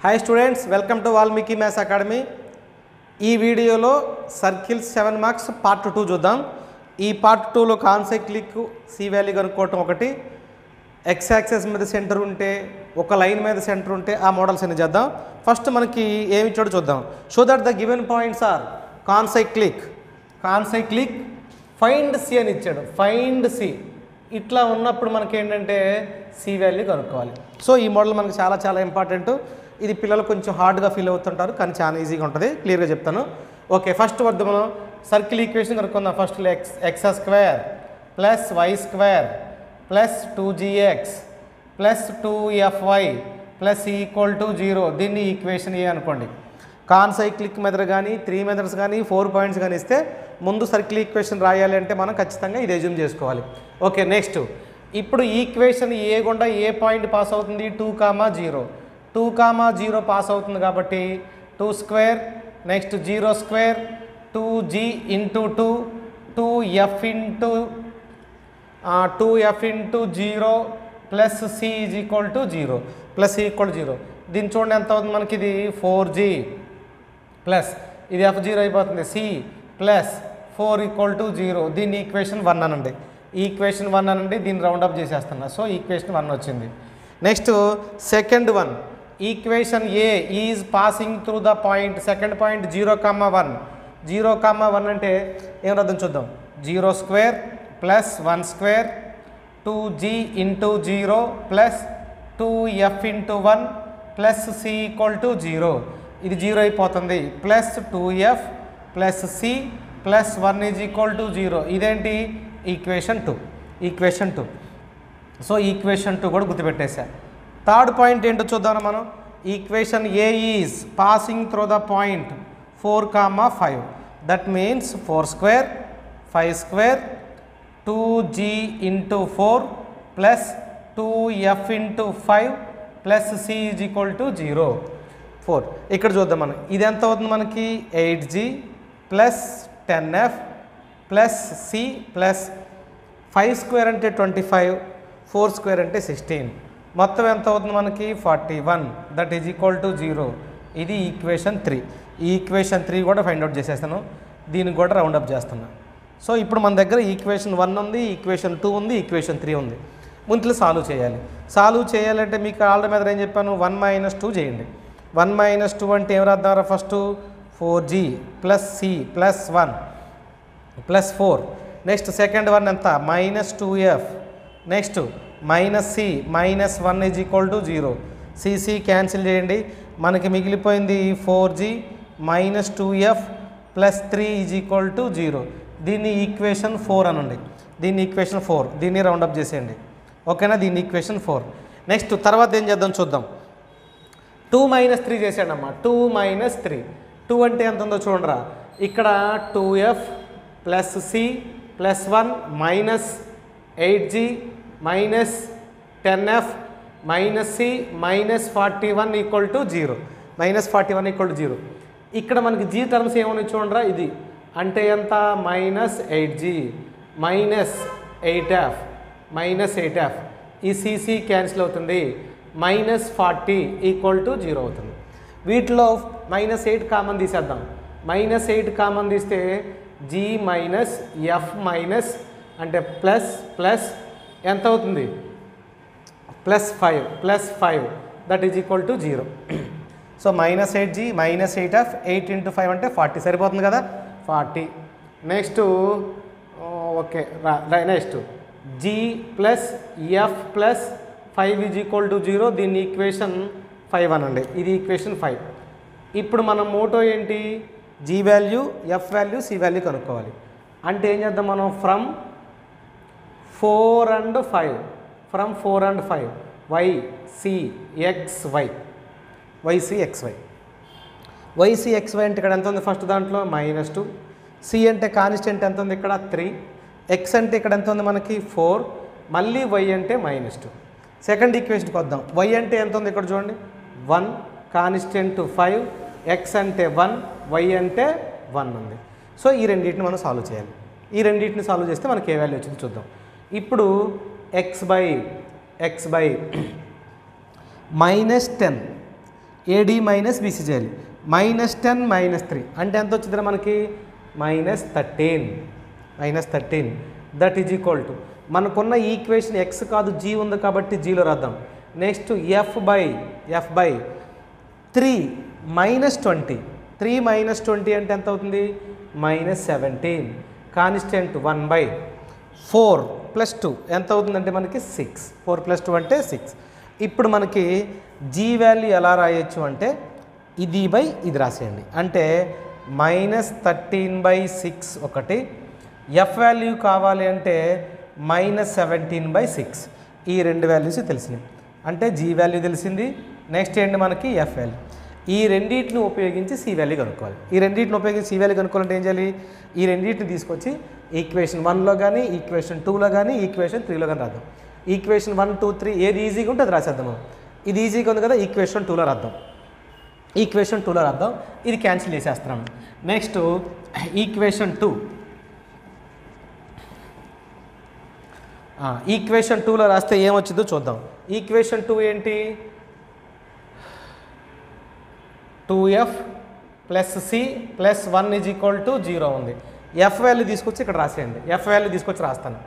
Hi students, welcome to Valmiki maths academy. ఈ వీడియోలో circles 7 marks part 2 చూద్దాం. ఈ పార్ట్ 2లో కాన్సైక్లిక్ సి వాల్యూ కనుక్కోవటం ఒకటి, ఎక్స్ యాక్సెస్ మీద సెంటర్ ఉంటే ఒక లైన్ మీద సెంటర్ ఉంటే ఆ మోడల్స్ అన్ని చేద్దాం. ఫస్ట్ మనకి ఏమి ఇచ్చాడో చూద్దాం. Show that the given points are concyclic find c అని ఇచ్చాడు. ఫైండ్ సి ఇట్లా ఉన్నప్పుడు మనకి ఏంటంటే సి వాల్యూ కనుక్కోవాలి. సో ఈ మోడల్ మనకి చాలా ఇంపార్టెంట్. ఇది పిల్లలు కొంచెం హార్డ్గా ఫీల్ అవుతుంటారు, కానీ చాలా ఈజీగా ఉంటుంది. క్లియర్గా చెప్తాను. ఓకే, ఫస్ట్ వద్ద మనం సర్కిల్ ఈక్వేషన్ కనుక్కుందాం. First x square plus y square plus 2gx plus 2fy plus equal to 0. దీన్ని ఈక్వేషన్ ఏ అనుకోండి. కాన్సైక్లిక్ మెథడ్ కానీ 3 మెథడ్స్ కానీ 4 పాయింట్స్ కానీ ఇస్తే ముందు సర్కిల్ ఈక్వేషన్ రాయాలి అంటే మనం ఖచ్చితంగా ఇది అజ్యూమ్ చేసుకోవాలి. ఓకే, నెక్స్ట్ ఇప్పుడు ఈక్వేషన్ ఏ గుండా ఏ పాయింట్ పాస్ అవుతుంది? 2, 0 పాస్ అవుతుంది కాబట్టి 2 square, next 0 square, 2g into 2f into 0 plus C is equal to 0 plus equal 0. దీన్ని చూడండి ఎంత అవుతుంది మనకి. ఇది 4g ప్లస్ ఇది f0 అయిపోతుంది, సి ప్లస్ 4 ఈక్వల్ టు 0. దీన్ని ఈక్వేషన్ 1 అనండి. ఈక్వేషన్ 1 అనండి, దీన్ని రౌండప్ చేసేస్తున్నా. సో ఈక్వేషన్ 1 వచ్చింది. Next second one, equation a is passing through the point. Second point 0,1. 0,1 అంటే ఏం రాద్దాం చూద్దాం. 0 square plus 1 square 2g into 0 plus 2f into 1 plus C equal to 0. ఇది 0 అయిపోతుంది. Plus 2f plus c plus 1 is equal to 0. ఇదేంటి? Equation 2. So equation 2 కూడా గుర్తుపెట్టేసా. Third point ఏంటో చూద్దాం మనం. Equation a is passing through the point 4,5. That means 4 square 5 square 2g into 4 plus 2f into 5 plus C is equal to 0. 4 ఇక్కడ చూద్దాం మనం. ఇది ఎంత అవుతుంది మనకి? 8g plus 10f plus c plus 5 square అంటే 25, 4 స్క్వేర్ అంటే 16. మొత్తం ఎంత అవుతుంది మనకి? 41. That is equal to 0. ఇది ఈక్వేషన్ 3. ఈ ఈక్వేషన్ 3 కూడా ఫైండ్ అవుట్ చేసేస్తాను. దీనికి కూడా రౌండప్ చేస్తున్నా. సో ఇప్పుడు మన దగ్గర ఈక్వేషన్ 1 ఉంది, ఈక్వేషన్ 2 ఉంది, ఈక్వేషన్ 3 ఉంది. ముందు సాల్వ్ చేయాలి. సాల్వ్ చేయాలంటే మీకు ఆల్రెడీ మీద ఏం చెప్పాను? 1 - 2 చేయండి. 1 - 2 అంటే ఏం రాద్దాం? First 4g plus c plus 1 plus 4. Next second one ఎంత? -2f. Next minus c minus 1 is equal to 0. C c cancel చేయండి. మనకి మిగిలిపోయింది 4g minus 2f plus 3 is equal to 0. దీన్ని ఈక్వేషన్ 4 అనండి. దీన్ని ఈక్వేషన్ 4. దీన్ని రౌండప్ చేసేయండి. ఓకేనా? దీన్ని ఈక్వేషన్ 4. నెక్స్ట్ తర్వాత ఏం చేద్దాం చూద్దాం. 2 - 3 చేసాడమ్మా. 2 - 3. 2 అంటే ఎంత ఉందో చూడరా. ఇక్కడ 2f plus c plus 1 minus 8g minus 10f minus c minus 41 equal to 0. -41 equal to 0. ఇక్కడ మనకి g టర్మ్స్ ఏమని చూడరా. ఇది అంటే ఎంత? -8g మైనస్ 8f ఈ సిసి క్యాన్సిల్ అవుతుంది. -40 ఈక్వల్ టు 0 అవుతుంది. వీటిలో -8 కామన్ తీసేద్దాం. -8 కామన్ తీస్తే g మైనస్ f మైనస్ అంటే ప్లస్ ఎంత అవుతుంది? +5 that is equal to 0. So -8g minus 8f 8 × 5 అంటే 40 సరిపోతుంది కదా. 40. Next okay next g plus f plus 5 is equal to 0. దీన్ని ఈక్వేషన్ 5 అనండి. ఇది ఈక్వేషన్ 5. ఇప్పుడు మన మోటో ఏంటి? g value, f value, c value కనుక్కోవాలి. అంటే ఏం చేద్దాం మనం? From 4 and 5 y c x y అంటే ఇక్కడ ఎంత ఉంది? ఫస్ట్ దాంట్లో -2. c అంటే కాన్స్టెంట్ ఎంత ఉంది? ఇక్కడ 3. x అంటే ఇక్కడ ఎంత ఉంది మనకి? 4. మళ్ళీ y అంటే -2. సెకండ్ ఈక్వేషన్కి వద్దాం. y అంటే ఎంత ఉంది? ఇక్కడ చూడండి 1, కాన్స్టెంట్ 5, x అంటే 1, y అంటే 1 ఉంది. సో ఈ రెండింటిని మనం సాల్వ్ చేయాలి. ఈ రెండింటిని సాల్వ్ చేస్తే మనకి ఏ వాల్యూ వచ్చింది చూద్దాం. ఇప్పుడు x by -10 AD minus BC చేయాలి. -10 -3 అంటే ఎంత వచ్చిందిరా మనకి -13 దట్ ఈజ్ ఈక్వల్ టు మనకున్న ఈక్వేషన్ ఎక్స్ కాదు జీ ఉంది కాబట్టి జీలో రాద్దాం. నెక్స్ట్ ఎఫ్ బై 3 -20 3 -20 అంటే ఎంత అవుతుంది -17 కాన్స్టెంట్ 1/4 + 2 ఎంత అవుతుందంటే మనకి 6 4 + 2 అంటే 6. ఇప్పుడు మనకి జీ వాల్యూ ఎలా రాయొచ్చు అంటే ఇది బై ఇది రాసేయండి. అంటే -13/6 ఒకటి, ఎఫ్ వాల్యూ కావాలి అంటే -17/6. ఈ రెండు వాల్యూస్ తెలిసినాయి అంటే జీ వాల్యూ తెలిసింది. నెక్స్ట్ ఏంటి మనకి ఎఫ్ వాల్యూ. ఈ రెండింటిని ఉపయోగించి సి వాల్యూ కనుక్కోవాలి. ఈ రెండింటిని ఉపయోగించి సి వాల్యూ కనుక్కోవాలంటే ఏం చేయాలి? ఈ రెండింటిని తీసుకొచ్చి ఈక్వేషన్ 1లో కానీ ఈక్వేషన్ 2లో కానీ ఈక్వేషన్ 3లో కానీ రాద్దాం. ఈక్వేషన్ 1, 2, 3 ఏది ఈజీగా ఉంటే అది రాసేద్దాము. ఇది ఈజీగా ఉంది కదా, ఈక్వేషన్ 2లో రాద్దాం. ఈక్వేషన్ 2లో రాద్దాం. ఇది క్యాన్సిల్ చేసేస్తున్నాను. నెక్స్ట్ ఈక్వేషన్ 2 ఈక్వేషన్ 2లో రాస్తే ఏమొచ్చిందో చూద్దాం. ఈక్వేషన్ 2 ఏంటి? 2f + c + 1 = 0 ఉంది. ఎఫ్ వాల్యూ తీసుకొచ్చి ఇక్కడ రాసేయండి. ఎఫ్ వాల్యూ తీసుకొచ్చి రాస్తాను.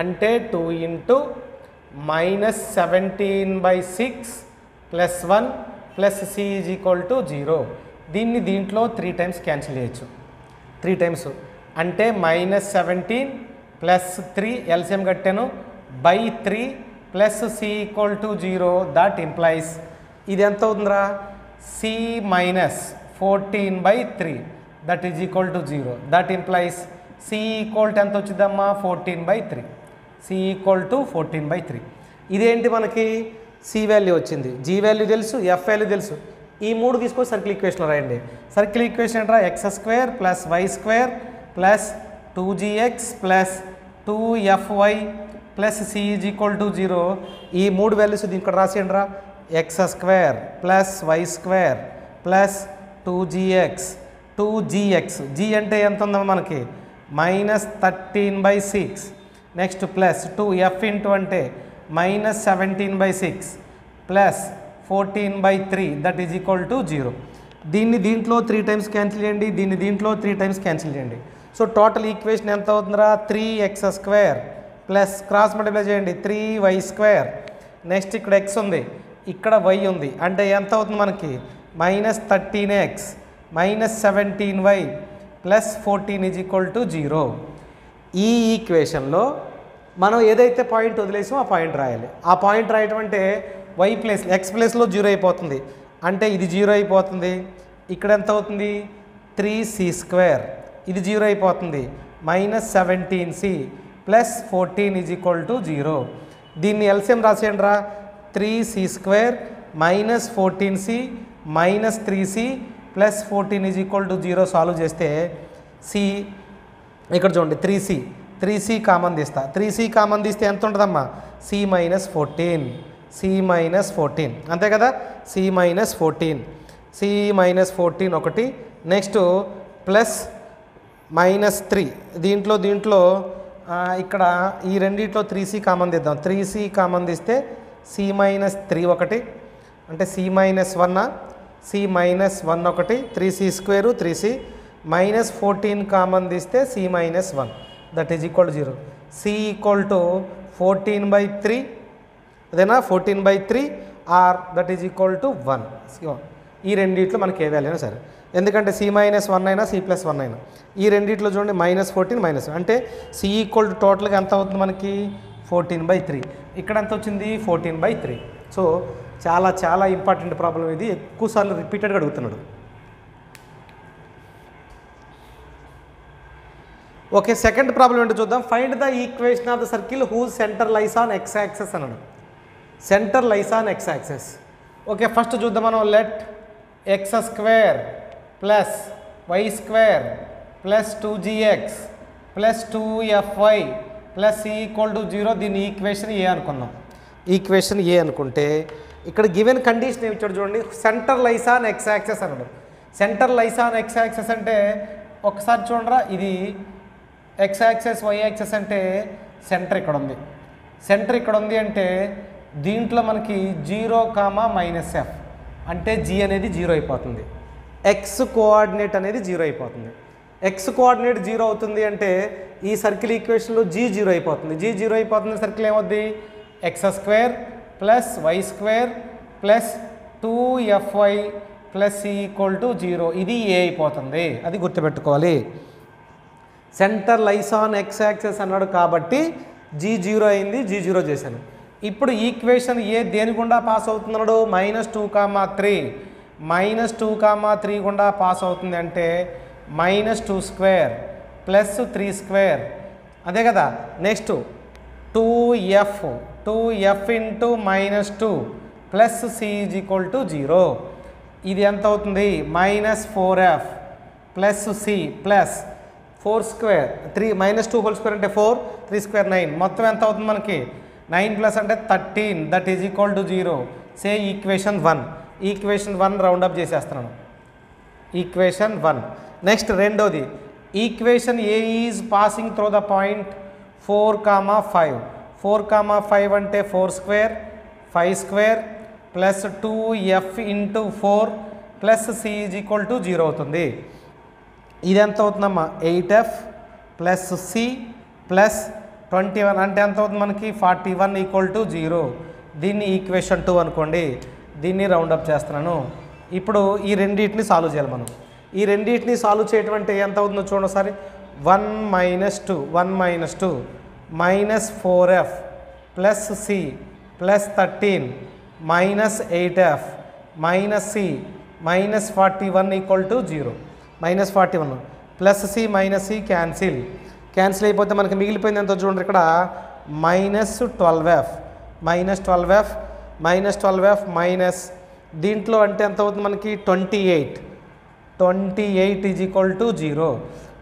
అంటే 2 × -17/6 + 1 + c = 0. దీన్ని దీంట్లో 3 టైమ్స్ క్యాన్సిల్ చేయొచ్చు. 3 టైమ్స్ అంటే -17 + 3 ఎల్సిఎం కట్టాను /3 + c = 0. దట్ ఇంప్లైస్ ఇది ఎంత అవుతుందిరా? c - 14/3 that is equal to 0. That implies c equal to ఎంత వచ్చిందమ్మా? 14/3. c equal to 14/3. ఇదేంటి మనకి? c వాల్యూ వచ్చింది, g వాల్యూ తెలుసు, f వాల్యూ తెలుసు. ఈ మూడు తీసుకొని సర్కిల్ ఈక్వేషన్ రాయండి. సర్కిల్ ఈక్వేషన్ ఏంట్రా? x² + y² + 2gx + 2fy + c = 0. ఈ మూడు వాల్యూస్ ఇక్కడ రాసేయండి రా. x² + y² + 2gx 2gx g అంటే ఎంత ఉందమ్మా మనకి? -13/6. నెక్స్ట్ ప్లస్ 2f అంటే -17/6 + 14/3 దట్ ఈజ్ ఈక్వల్ టు 0. దీన్ని దీంట్లో 3 టైమ్స్ క్యాన్సిల్ చేయండి, దీన్ని దీంట్లో 3 టైమ్స్ క్యాన్సిల్ చేయండి. సో టోటల్ ఈక్వేషన్ ఎంత అవుతుందిరా? 3x² ప్లస్ క్రాస్ మల్టిప్లై చేయండి 3y². నెక్స్ట్ ఇక్కడ x ఉంది, ఇక్కడ y ఉంది, అంటే ఎంత అవుతుంది మనకి? -13x -17y + 14 = 0. ఈ ఈక్వేషన్లో మనం ఏదైతే పాయింట్ వదిలేసామో ఆ పాయింట్ రాయాలి. ఆ పాయింట్ రాయటం అంటే y ప్లేస్ x ప్లేస్లో 0 అయిపోతుంది, అంటే ఇది 0 అయిపోతుంది. ఇక్కడ ఎంత అవుతుంది? 3c². ఇది 0 అయిపోతుంది, -17c + 14 = 0. దీన్ని ఎల్సిఎం రాసేయండి రా. 3c² - 14c - 3c + 14 = 0 సాల్వ్ చేస్తే c ఇక్కడ చూడండి 3c కామన్ తీస్తా. 3c కామన్ తీస్తే ఎంత ఉంటుందమ్మా? c - 14 అంతే కదా. c - 14 ఒకటి. నెక్స్ట్ ప్లస్ -3 దీంట్లో ఇక్కడ ఈ రెండిట్లో 3c కామన్ తీద్దాం. 3c కామన్ తీస్తే c - 3 ఒకటి, అంటే c - 1 c - 1 ఒకటి, 3c² 3c -14 కామన్ తీస్తే c - 1 that is equal to 0. c = 14/3 అదేనా? 14/3 or that is equal to 1. ఈ రెండిట్లో మనకి ఏ వాల్యూ అయినా సరే, ఎందుకంటే c - 1 అయినా c + 1 అయినా ఈ రెండిట్లో చూడండి -14 అంటే c = టోటల్గా ఎంత అవుతుంది మనకి? 14/3. ఇక్కడ ఎంత వచ్చింది? 14/3. సో చాలా చాలా ఇంపార్టెంట్ ప్రాబ్లం ఇది, ఎక్కువసార్లు రిపీటెడ్గా అడుగుతున్నాడు. ఓకే, సెకండ్ ప్రాబ్లం ఏంటో చూద్దాం. Find the equation of the circle whose centre lies on x axis అన్నాడు. Centre lies on x axis. Okay, first చూద్దాం మనం. Let x² + y² + 2gx + 2fy + c = 0. దీన్ని ఈక్వేషన్ ఏ అనుకున్నాం. ఈక్వేషన్ ఏ అనుకుంటే ఇక్కడ గివెన్ కండిషన్ ఏమి ఇచ్చాడు చూడండి. Centre lies on x axis అన్నాడు. Centre lies on x axis అంటే ఒకసారి చూడరా, ఇది x యాక్సెస్ y యాక్సెస్ అంటే సెంటర్ ఇక్కడ ఉంది. సెంటర్ ఇక్కడ ఉంది అంటే దీంట్లో మనకి 0, -f అంటే జీ అనేది 0 అయిపోతుంది. ఎక్స్ కోఆర్డినేట్ అనేది 0 అయిపోతుంది. ఎక్స్ కోఆర్డినేట్ 0 అవుతుంది అంటే ఈ సర్కిల్ ఈక్వేషన్లో జీ 0 అయిపోతుంది. జీ 0 అయిపోతుంది, సర్కిల్ ఏమవుద్ది? X square plus y square plus 2fy plus C equal to 0. ఇది ఏ అయిపోతుంది, అది గుర్తుపెట్టుకోవాలి. Centre lies on x axis అన్నాడు కాబట్టి జీ 0 అయింది, జీ 0 చేశాను. ఇప్పుడు ఈక్వేషన్ ఏ దేని గుండా పాస్ అవుతున్నాడు? -2, 3 గుండా పాస్ అవుతుంది అంటే -2 స్క్వేర్ ప్లస్ 3 స్క్వేర్, అదే కదా. Next 2f into -2 plus C is equal to 0. ఇది ఎంత అవుతుంది? -4f plus c plus 4 square 3 -2 whole square అంటే 4, 3 స్క్వేర్ 9, మొత్తం ఎంత అవుతుంది మనకి? 9 ప్లస్ అంటే 13, that is equal to 0. Say equation 1. Equation 1 round up చేసేస్తున్నాను. ఈక్వేషన్ 1. నెక్స్ట్ రెండోది, equation a is passing through the point 4, 5 అంటే 4 square 5 square plus 2f into 4 plus C is equal to 0 అవుతుంది. ఇది ఎంత అవుతుందమ్మా? 8f ప్లస్ సి ప్లస్ 21 అంటే ఎంత అవుతుంది మనకి? 41 ఈక్వల్ టు 0. దీన్ని ఈక్వేషన్ 2 అనుకోండి. దీన్ని రౌండప్ చేస్తున్నాను. ఇప్పుడు ఈ రెండింటిని సాల్వ్ చేయాలి మనం. ఈ రెండింటిని సాల్వ్ చేయటం అంటే ఎంత అవుతుందో చూడండి ఒకసారి. 1 - 2 -4f plus c plus 13 -8f c -41 equal to 0. -41 plus c minus c cancel అయిపోతే మనకి మిగిలిపోయింది ఎంత చూడండి ఇక్కడ? -12f మైనస్ దీంట్లో అంటే ఎంత అవుతుంది మనకి? 28 ఈజ్ ఈక్వల్ టు 0.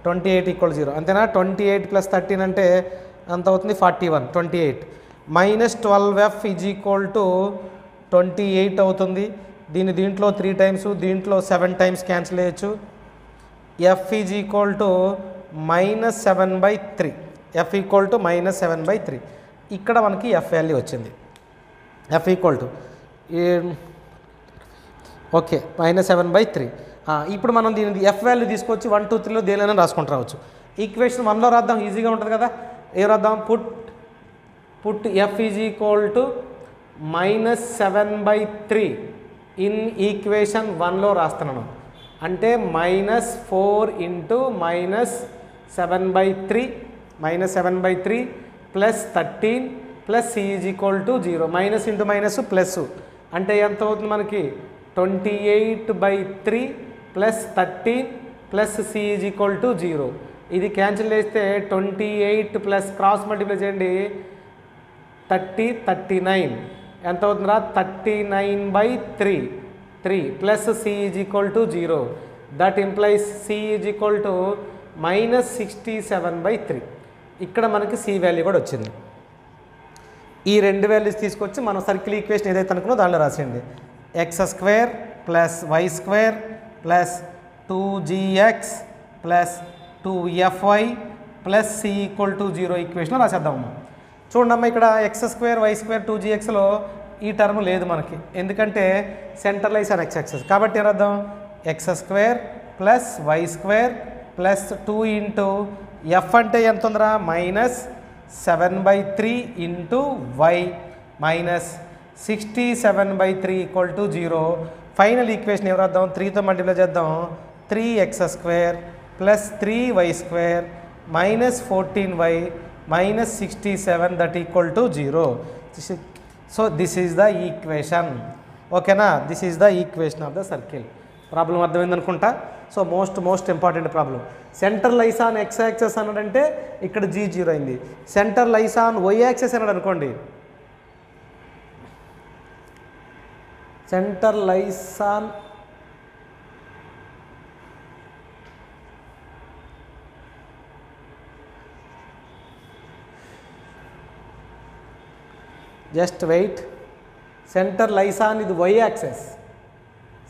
28 ఈక్వల్ 0 అంతేనా? 28 ప్లస్ 13 అంటే ఎంత అవుతుంది? 41. 28 -12f ఈజ్ ఈక్వల్ టు 28 అవుతుంది. దీంట్లో 3 టైమ్స్, దీంట్లో 7 టైమ్స్ క్యాన్సిల్ చేయొచ్చు. f is equal to -7/3. f equal to -7/3. ఇక్కడ మనకి f వాల్యూ వచ్చింది. f equal to okay -7/3. ఇప్పుడు మనం దీని f వాల్యూ తీసుకొచ్చి 1, 2, 3లో దేనిలోనే రాసుకుంటూ రావచ్చు. ఈక్వేషన్ 1లో రాద్దాం, ఈజీగా ఉంటుంది కదా. ఏ రాద్దాం? Put f is equal to -7/3 in equation 1లో రాస్తున్నాను. అంటే -4 into -7/3 plus 13 plus C is equal to 0. Minus into minus plus అంటే ఎంత అవుతుంది మనకి? 28/3 plus 13 plus C is equal to 0. ఇది క్యాన్సిల్ చేస్తే 28 ప్లస్ క్రాస్ మల్టిప్లై చేయండి 39 ఎంత అవుతుందా? 39/3 plus C is equal to 0. That implies c is equal to -67/3. ఇక్కడ మనకి సి వాల్యూ కూడా వచ్చింది. ఈ రెండు వాల్యూస్ తీసుకొచ్చి మనం సర్కిల్ ఈక్వేషన్ ఏదైతే అనుకున్నో దానిలో రాసేయండి. X square plus y square plus 2gx plus 2fy plus C equal to 0 equation రాసేద్దామమ్మా. చూడండి అమ్మ, ఇక్కడ ఎక్స్ స్క్వేర్ వై స్క్వేర్ 2gxలో ఈ టర్మ్ లేదు మనకి, ఎందుకంటే centre lies on x axis. కాబట్టి ఏం రాద్దాం? X square plus y square plus 2 into F అంటే ఎంత ఉందిరా? -7/3 into y -67/3 equal to 0. Final equation ఏం రాద్దాం? 3తో మల్టిప్లై చేద్దాం. 3x square plus 3y square -14y -67 that equal to 0. So this is the equation. ఓకేనా? This is the equation of the circle. Problem అర్థమైంది అనుకుంటా. So most important problem. Centre lies on x axis అన్నాడంటే ఇక్కడ G 0 అయింది. Centre lies on y axis అన్నాడు అనుకోండి, centre lies on just wait. Centre lies on ఇది y axis.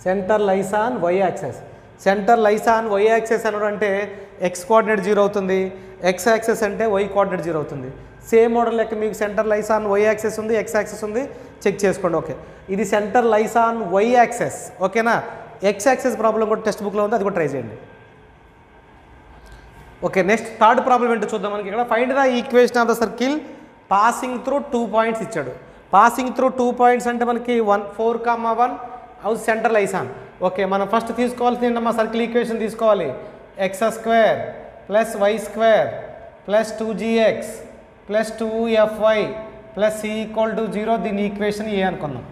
Centre lies on y axis. Centre lies on y axis అనడం అంటే X coordinate 0 అవుతుంది, x axis అంటే వై కోఆర్డినేట్ 0 అవుతుంది. Same model లెక్క మీకు centre lies on y axis ఉంది, x axis ఉంది, చెక్ చేసుకోండి. ఓకే, ఇది centre lies on y axis. ఓకేనా, ఎక్స్ యాక్సెస్ ప్రాబ్లం కూడా టెక్స్ట్ బుక్లో ఉంది, అది కూడా ట్రై చేయండి. ఓకే, నెక్స్ట్ థర్డ్ ప్రాబ్లం ఏంటో చూద్దాం. మనకి ఇక్కడ find the equation of the circle passing through 2 points ఇచ్చాడు. పాసింగ్ త్రూ 2 పాయింట్స్ అంటే మనకి 4,1 house centre lies on. Okay, మనం ఫస్ట్ తీసుకోవాల్సింది ఏంటమ్మా, సర్కిల్ ఈక్వేషన్ తీసుకోవాలి. x² + y² + 2gx + 2fy + c = 0. దీని ఈక్వేషన్ ఏ అనుకున్నాం,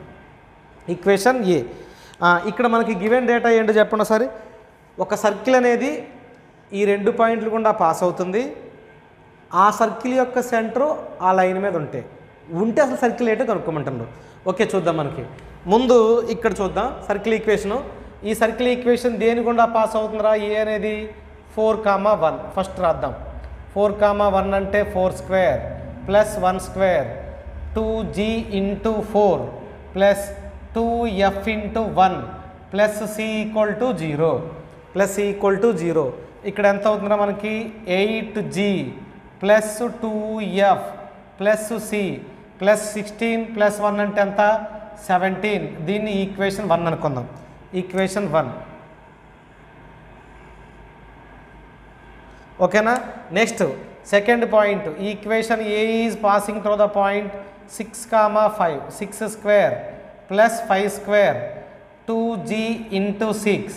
ఈక్వేషన్ ఏ. ఇక్కడ మనకి గివెన్ డేటా ఏంటో చెప్పండి ఒకసారి. ఒక సర్కిల్ అనేది ఈ 2 పాయింట్లు గుండా పాస్ అవుతుంది. ఆ సర్కిల్ యొక్క సెంటరు ఆ లైన్ మీద ఉంటే అసలు సర్కిల్ ఏంటో కనుక్కోమంటున్నారు. ఓకే, చూద్దాం. మనకి ముందు ఇక్కడ చూద్దాం సర్కిల్ ఈక్వేషను. ఈ సర్కిల్ ఈక్వేషన్ దేని గుండా పాస్ అవుతుందిరా, ఏ అనేది 4,1. ఫస్ట్ రాద్దాం. 4,1 అంటే 4² + 1² 2g × 4 + 2f × 1 + c = 0 + c = 0. ఇక్కడ ఎంత అవుతుందా మనకి 8g + 2f + c + 16 + 1 అంటే ఎంత 17. దీన్ని ఈక్వేషన్ 1 అనుకుందాం. ఈక్వేషన్ 1. ఓకేనా, next second point. Equation a is passing through the point 6,5 6² + 5² 2g × 6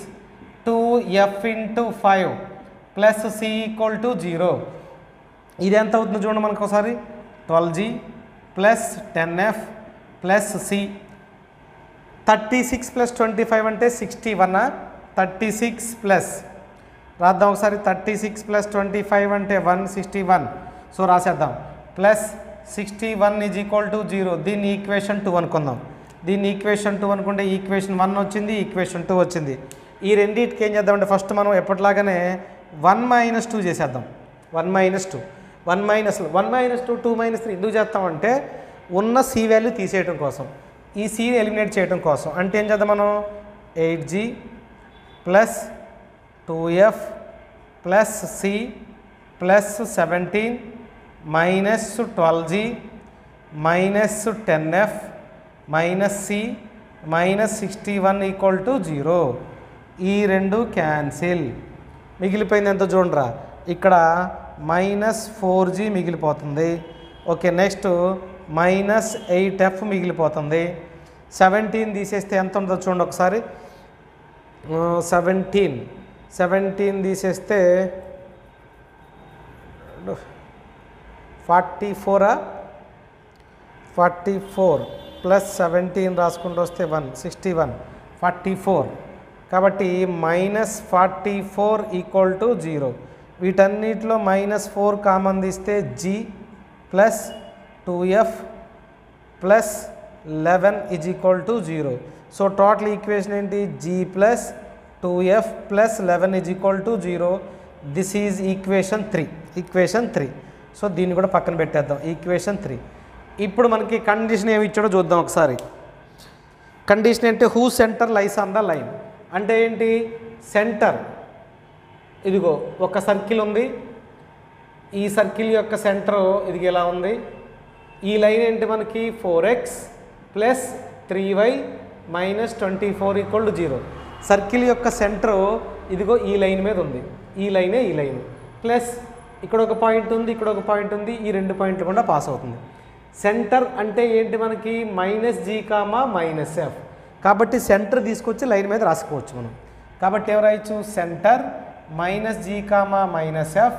2f × 5 + c = 0. ఇది ఎంత అవుతుందో చూడండి మనకు ఒకసారి. 12g + 10f + c. 36 + 25 అంటే 61. 36 ప్లస్ రాద్దాం ఒకసారి. 36 + 25 అంటే 161. సో రాసేద్దాం. ప్లస్ 61 = 0. దీన్ని ఈక్వేషన్ 2 అనుకుందాం. దీన్ని ఈక్వేషన్ 2 అనుకుంటే ఈక్వేషన్ 1 వచ్చింది, ఈక్వేషన్ 2 వచ్చింది. ఈ రెండింటికి ఏం చేద్దామంటే ఫస్ట్ మనం ఎప్పటిలాగానే 1 - 2 చేసేద్దాం. 1 - 2 1 - 2 2 - 3 ఎందుకు చేస్తామంటే ఉన్న సి వాల్యూ తీసేయడం కోసం, ఈ సి ఎలిమినేట్ చేయడం కోసం. అంటే ఏం చేద్దాం మనం 8g + 2f + c + 17 - 12g - 10f - c - 61 = 0. ఈ రెండు క్యాన్సిల్. మిగిలిపోయింది ఎంతో చూడరా, ఇక్కడ -4g మిగిలిపోతుంది. ఓకే, నెక్స్ట్ -8f మిగిలిపోతుంది. 17 తీసేస్తే ఎంత ఉంటుందో చూడండి ఒకసారి. 17 తీసేస్తే 44 + 17 రాసుకుంటూ వస్తే 61 44. కాబట్టి -44 = 0. వీటన్నిటిలో -4 కామన్ తీస్తే g + 2f + 11 = 0. So total equation ఏంటి, g + 2f + 11 = 0. This is equation 3. Equation 3. So దీన్ని కూడా పక్కన పెట్టేద్దాం. ఈక్వేషన్ 3. ఇప్పుడు మనకి కండిషన్ ఏమి ఇచ్చాడో చూద్దాం ఒకసారి. కండిషన్ అంటే who centre lies on the line అంటే ఏంటి, సెంటర్ ఇదిగో ఒక సర్కిల్ ఉంది. ఈ సర్కిల్ యొక్క సెంటర్ ఇది ఎలా ఉంది. ఈ లైన్ ఏంటి మనకి 4x + 3y - 24 = 0. సర్కిల్ యొక్క సెంటర్ ఇదిగో ఈ లైన్ మీద ఉంది. ఈ లైనే ఈ లైన్ ప్లస్ ఇక్కడ ఒక పాయింట్ ఉంది, ఇక్కడ ఒక పాయింట్ ఉంది. ఈ 2 పాయింట్లు కూడా పాస్ అవుతుంది. సెంటర్ అంటే ఏంటి మనకి -g, -f. కాబట్టి సెంటర్ తీసుకొచ్చి లైన్ మీద రాసుకోవచ్చు మనం. కాబట్టి ఎవరు రాయొచ్చు, centre -g, -f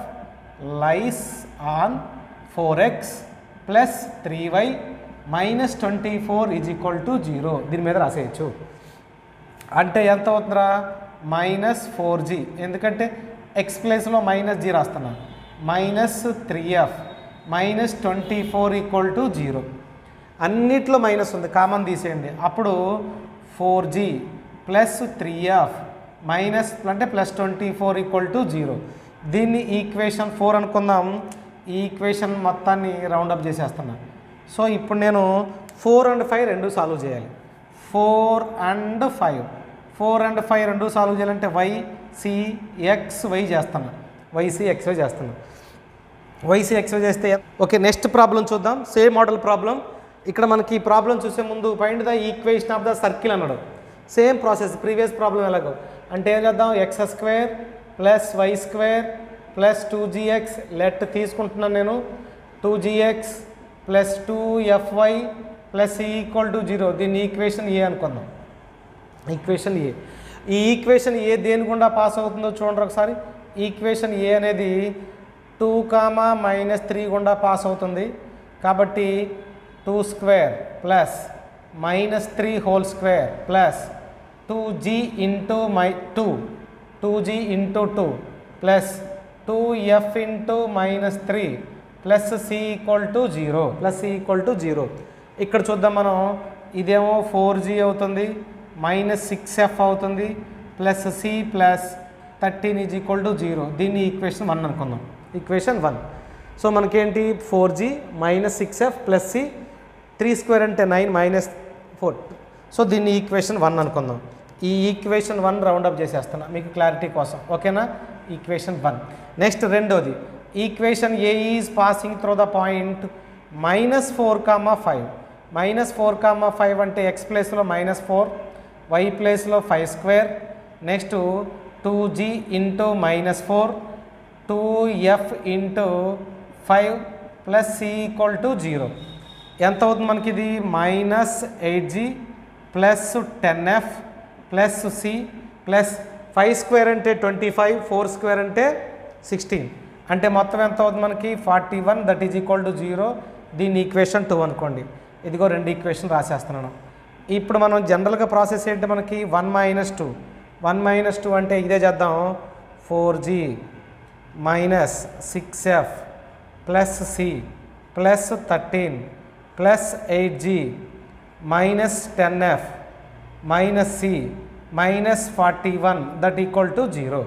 lies on 4x + 3y - 24 = 0. దీని మీద రాసేయచ్చు. అంటే ఎంత అవుతుందా, -4g. ఎందుకంటే x ప్లేస్లో -g రాస్తున్నాను. -3f - 24 = 0. అన్నిట్లో మైనస్ ఉంది, కామన్ తీసేయండి. అప్పుడు 4g + 3f అంటే +24 = 0. దీన్ని ఈక్వేషన్ 4 అనుకుందాం. ఈ ఈక్వేషన్ మొత్తాన్ని రౌండప్ చేసేస్తున్నాను. సో ఇప్పుడు నేను 4 and 5 రెండు సాల్వ్ చేయాలి. 4 and 5 రెండు సాల్వ్ చేయాలంటే y c x y చేస్తాను. y c x y చేస్తాను. వైసీ ఎక్స్వై చేస్తే ఓకే. నెక్స్ట్ ప్రాబ్లం చూద్దాం, సేమ్ మోడల్ ప్రాబ్లం. ఇక్కడ మనకి ఈ ప్రాబ్లం చూసే ముందు find the equation of the circle అన్నాడు. సేమ్ ప్రాసెస్ ప్రీవియస్ ప్రాబ్లం ఎలాగో. అంటే ఏం చేద్దాం, x square plus y square plus 2gx let తీసుకుంటున్నాను నేను, 2gx plus 2fy plus equal to 0. దీన్ని ఈక్వేషన్ ఏ అనుకుందాం. ఈక్వేషన్ ఏ. ఈ ఈక్వేషన్ ఏ దేని గుండా పాస్ అవుతుందో చూడండి ఒకసారి. ఈక్వేషన్ ఏ అనేది 2, -3 గుండా పాస్ అవుతుంది. కాబట్టి 2 square plus -3 whole square plus 2g into 2g into 2 plus 2f into -3 plus c equal to 0 plus c equal to 0. ఇక్కడ చూద్దాం మనం, ఇదేమో 4g అవుతుంది, -6f అవుతుంది, plus c plus 13 is equal to 0. దీన్ని ఈక్వేషన్ 1 అనుకుందాం. ఈక్వేషన్ 1. సో మనకేంటి 4g -6f plus c, 3 square అంటే 9 -4. సో దీన్ని ఈక్వేషన్ 1 అనుకుందాం. ఈ ఈక్వేషన్ 1 రౌండప్ చేసేస్తున్నా మీకు క్లారిటీ కోసం, ఓకేనా. ఈక్వేషన్ 1. నెక్స్ట్ రెండోది, equation a is passing through the point -4, -4, అంటే ఎక్స్ ప్లేస్లో -4, వై ప్లేస్లో 5 square, next 2g into -4, 2f into 5 plus c equal to 0. ఎంత అవుతుంది మనకి ఇది, -8g plus 10f plus c plus 5 square అంటే 25, 4 స్క్వేర్ అంటే 16, అంటే మొత్తం ఎంత అవుతుంది మనకి 41, దట్ ఈజ్ ఈక్వల్ టు 0. దీన్ని ఈక్వేషన్ 2 అనుకోండి. ఇదిగో రెండు ఈక్వేషన్ రాసేస్తున్నాను. ఇప్పుడు మనం జనరల్గా ప్రాసెస్ ఏంటి మనకి 1 - 2, 1 - 2 అంటే ఇదే చేద్దాం, 4g minus 6f plus c plus 13 plus 8g minus 10f minus c minus 41 that equal to 0.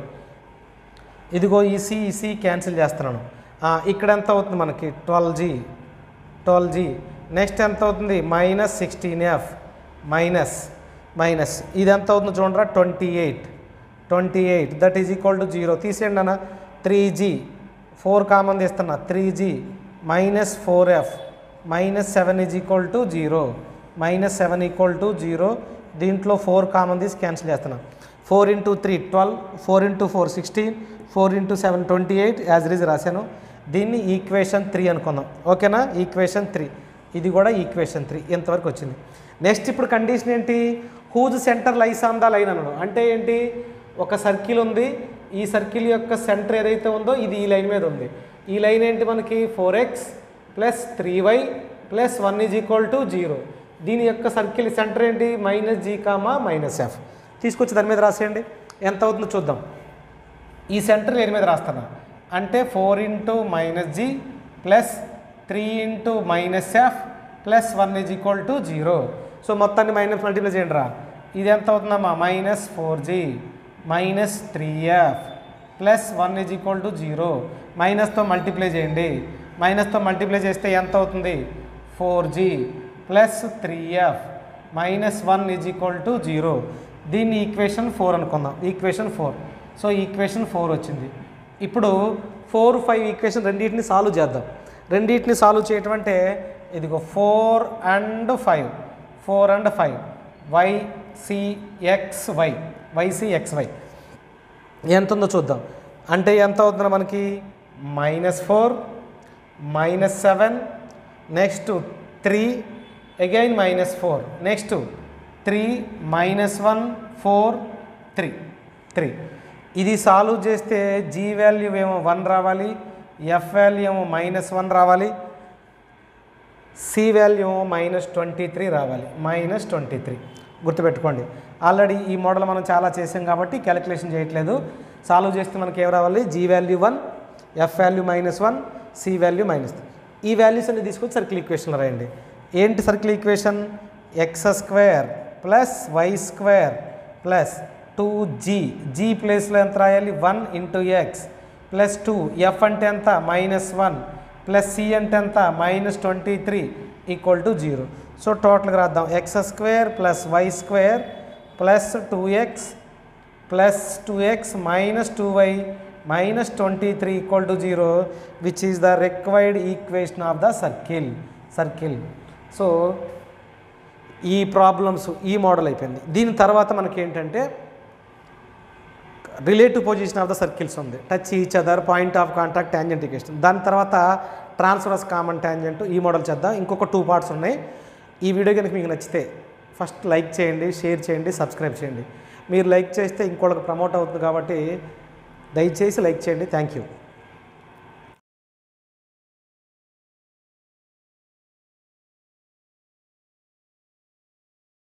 ఇదిగో ఈ సి క్యాన్సిల్ చేస్తున్నాను. ఇక్కడ ఎంత అవుతుంది మనకి 12g. నెక్స్ట్ ఎంత అవుతుంది -16f మైనస్ ఇది ఎంత అవుతుందో చూడరా 28 దట్ ఈజ్ ఈక్వల్ టు 0. తీసేయండి అన్న. 3g 4 కామన్ తీస్తున్నా, 3g minus 4f minus 7 is equal to 0, -7 equal to 0. దీంట్లో 4 కామన్ తీసి క్యాన్సిల్ చేస్తున్నా. 4 × 3 12, 4 × 4 16, 4 × 7 28 యాజ్ రీజ్ రాశాను. దీన్ని ఈక్వేషన్ 3 అనుకుందాం, ఓకేనా. ఈక్వేషన్ 3. ఇది కూడా ఈక్వేషన్ 3. ఇంతవరకు వచ్చింది. నెక్స్ట్ ఇప్పుడు కండిషన్ ఏంటి, whose centre lies on the line అన్నాడు. అంటే ఏంటి, ఒక సర్కిల్ ఉంది, ఈ సర్కిల్ యొక్క సెంటర్ ఏదైతే ఉందో ఇది ఈ లైన్ మీద ఉంది. ఈ లైన్ ఏంటి మనకి 4x plus 3y plus 1 is equal to 0. దీని యొక్క సర్కిల్ సెంటర్ ఏంటి -g, -f. తీసుకొచ్చి దాని మీద రాసేయండి. ఎంత అవుతుందో చూద్దాం. ఈ సెంటర్ దేని మీద రాస్తాను అంటే 4 × -g plus 3 × -f plus 1 is equal to 0. So మొత్తాన్ని మైనస్ మల్టిప్లై చేయండి రా. ఇది ఎంత అవుతుందమ్మా -4g minus 3f plus 1 is equal to 0. మైనస్తో మల్టిప్లై చేయండి. మైనస్తో మల్టిప్లై చేస్తే ఎంత అవుతుంది 4g plus 3f minus 1 is equal to 0. దీన్ని ఈక్వేషన్ 4 అనుకుందాం. ఈక్వేషన్ 4. సో ఈక్వేషన్ 4 వచ్చింది. ఇప్పుడు 4, 5 ఈక్వేషన్ రెండింటిని సాల్వ్ చేద్దాం. రెండింటిని సాల్వ్ చేయటం అంటే ఇదిగో 4 and 5 ycxy ఎంత ఉందో చూద్దాం. అంటే ఎంత అవుతుందో మనకి -4 -7 నెక్స్ట్ 3 అగైన్ -4 నెక్స్ట్ 3 -1 4 3. ఇది సాల్వ్ చేస్తే g వాల్యూ ఏమో 1 రావాలి, f వాల్యూ ఏమో -1 రావాలి, c వాల్యూ ఏమో -23 రావాలి. -23 గుర్తుపెట్టుకోండి. ఆల్రెడీ ఈ మోడల్ మనం చాలా చేసాం కాబట్టి క్యాలిక్యులేషన్ చేయట్లేదు. సాల్వ్ చేస్తే మనకి ఏం రావాలి, g value 1, f value -1, c value -3. ఈ వాల్యూస్ అన్ని తీసుకొచ్చి సర్కిల్ ఈక్వేషన్లో రాయండి. ఏంటి circle equation, x² plus y² plus 2g, g ప్లేస్లో ఎంత రాయాలి 1 × x ప్లస్ 2, f అంటే ఎంత -1 ప్లస్ c అంటే ఎంత -23 ఈక్వల్ టు 0. సో టోటల్గా రాద్దాం, x² plus y² plus 2x plus 2x minus 2y -23 equal to 0 which is the required equation of the circle. So ఈ ప్రాబ్లమ్స్ ఈ మోడల్ అయిపోయింది. దీని తర్వాత మనకి ఏంటంటే relative position of the circles ఉంది, touch each other, point of contact, tangent equation. దాని తర్వాత ట్రాన్స్వర్స్ కామన్ ట్యాంజెంట్, ఈ మోడల్ చేద్దాం. ఇంకొక 2 పార్ట్స్ ఉన్నాయి. ఈ వీడియో కనుక మీకు నచ్చితే ఫస్ట్ లైక్ చేయండి, షేర్ చేయండి, సబ్స్క్రైబ్ చేయండి. మీరు లైక్ చేస్తే ఇంకోళ్ళకి ప్రమోట్ అవుతుంది కాబట్టి దయచేసి లైక్ చేయండి. Thank you.